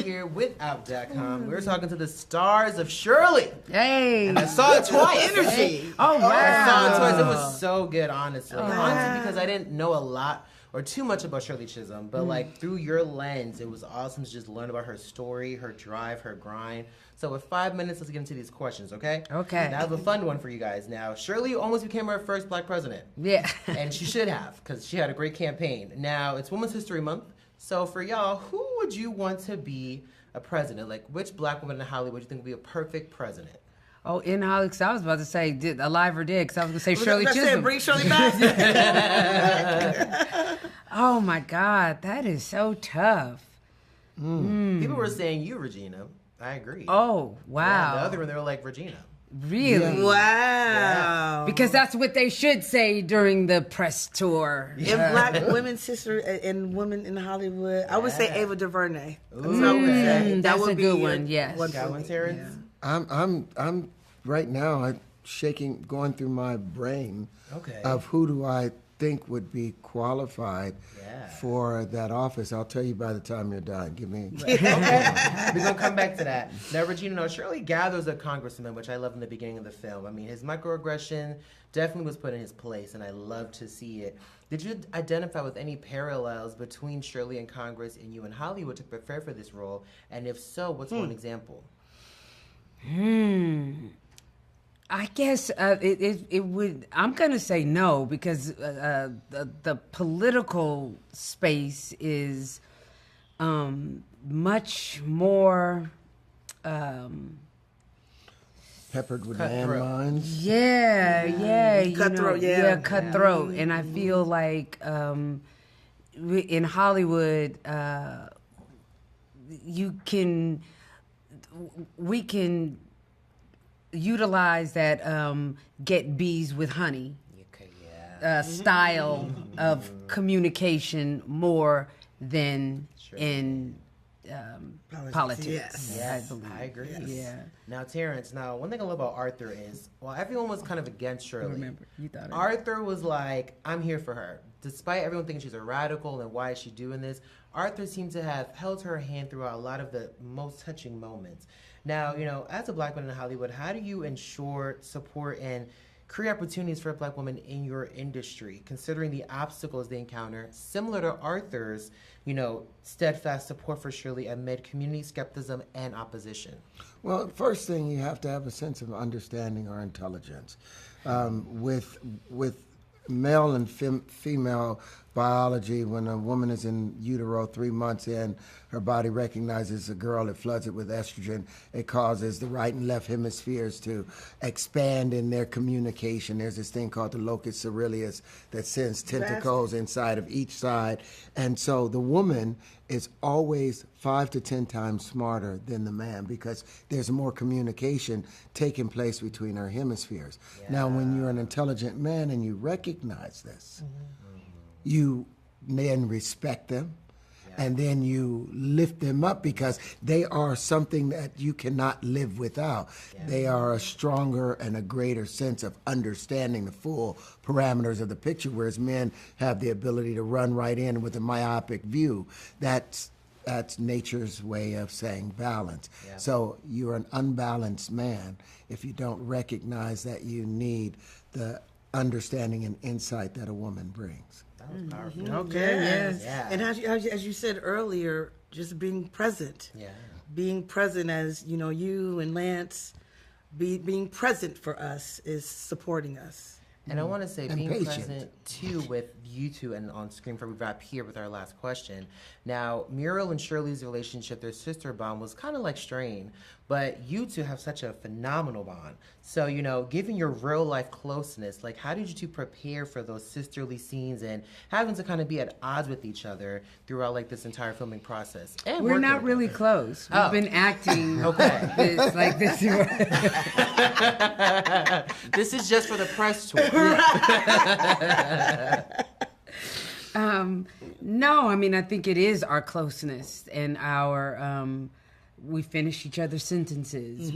here with Out.com. We're talking to the stars of Shirley. Hey. And I saw it twice. Energy. Oh, wow. I saw it twice. It was so good, honestly. Honestly, because I didn't know a lot or too much about Shirley Chisholm, but like through your lens, it was awesome to just learn about her story, her drive, her grind. So with 5 minutes, let's get into these questions, okay? Okay. Now I have a fun one for you guys. Now, Shirley almost became our first black president. Yeah. And she should have, because she had a great campaign. Now, it's Women's History Month. So for y'all, who would you want to be a president? Like, which black woman in Hollywood do you think would be a perfect president? Oh, in Hollywood, 'cause I was about to say alive or dead, because I was going to say Shirley Chisholm. Bring Shirley back. Oh, my God. That is so tough. People were saying you, Regina. I agree. Oh, Yeah, wow. the other one, they were like, Regina. Really? Wow. Because that's what they should say during the press tour. In Black Women's History and Women in Hollywood, I would say Ava DuVernay. That's what I Ooh, would say. okay. That That's would a be good one, yes. Got one, Terrence? I'm right now. I'm going through my brain Okay. of who do I think would be qualified for that office. I'll tell you by the time you're done. Give me. Okay. We're going to come back to that. Now, Regina, no, Shirley gathers a congressman, which I love in the beginning of the film. I mean, his microaggression definitely was put in his place, and I love to see it. Did you identify with any parallels between Shirley and Congress and you in Hollywood to prepare for this role? And if so, what's one example? I guess it would. I'm gonna say no because the political space is much more. Peppered with Cutthroat. landmines. Yeah, Cutthroat, cutthroat, and I feel like in Hollywood, we can utilize that get bees with honey style of communication more than in politics. Yes, I believe. I agree. Yeah. Now, Terrence, one thing I love about Arthur is, well, everyone was kind of against Shirley. Remember, you thought it. Arthur was like, I'm here for her. Despite everyone thinking she's a radical and why is she doing this, Arthur seemed to have held her hand throughout a lot of the most touching moments. Now, as a black woman in Hollywood, how do you ensure, support, and create opportunities for black women in your industry, considering the obstacles they encounter, similar to Arthur's, steadfast support for Shirley amid community skepticism and opposition? Well, first thing, you have to have a sense of understanding or intelligence. With male and female biology, when a woman is in utero 3 months in, her body recognizes a girl, it floods it with estrogen. It causes the right and left hemispheres to expand in their communication. There's this thing called the locus coeruleus that sends tentacles inside of each side. And so the woman is always 5 to 10 times smarter than the man because there's more communication taking place between our hemispheres. Yeah. Now, when you're an intelligent man and you recognize this, you then respect them, and then you lift them up because they are something that you cannot live without. They are a stronger and a greater sense of understanding the full parameters of the picture, whereas men have the ability to run right in with a myopic view. That's nature's way of saying balance. Yeah. So you're an unbalanced man if you don't recognize that you need the understanding and insight that a woman brings. That was powerful. Okay, yes. Yeah. And as you said earlier, just being present. Yeah. Being present as, you and Lance, being present for us is supporting us. And I want to say, And being patient. present too with you two and on screen before we wrap here with our last question. Now, Muriel and Shirley's relationship, their sister bond, was kind of like strained, but you two have such a phenomenal bond. So, given your real life closeness, like how did you two prepare for those sisterly scenes and having to kind of be at odds with each other throughout like this entire filming process? And We're working not with really each other? close. We've been acting like this. This is just for the press tour. No, I mean, I think it is our closeness and our, we finish each other's sentences.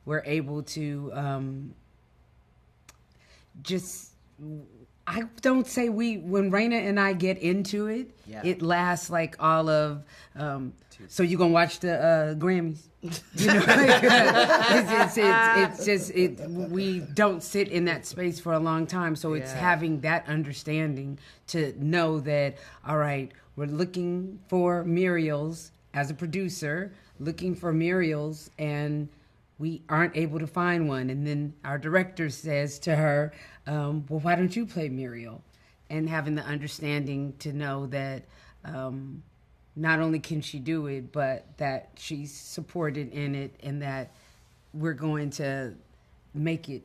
We're able to I don't say when Reina and I get into it, Yeah. it lasts like all of, so you gonna watch the Grammys? You know, it's just, we don't sit in that space for a long time. So it's having that understanding to know that, all right, we're looking for Muriels as a producer, looking for Muriels, and we aren't able to find one. And then our director says to her, well, why don't you play Muriel? And having the understanding to know that not only can she do it, but that she's supported in it and that we're going to make it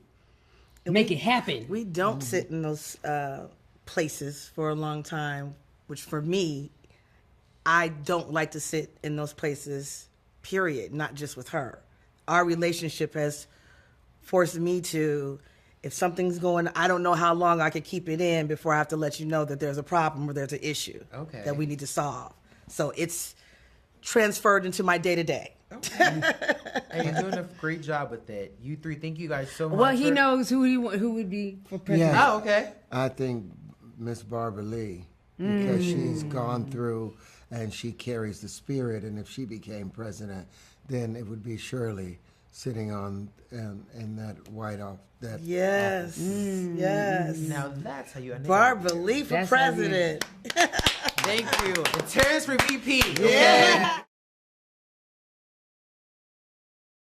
happen. We don't sit in those places for a long time, which for me, I don't like to sit in those places, period, not just with her. Our relationship has forced me to, if something's going, I don't know how long I could keep it in before I have to let you know that there's a problem or there's an issue that we need to solve. So it's transferred into my day-to-day. Okay. And you're doing a great job with it. You three, thank you guys so much. Well, he knows who would be for president. Oh, okay. I think Miss Barbara Lee, because she's gone through and she carries the spirit, and if she became president, then it would be Shirley sitting on in that White House. Yes, yes. Now that's how you understand. Barbara Lee for That's president. Thank you. And Terrence for VP. Yeah.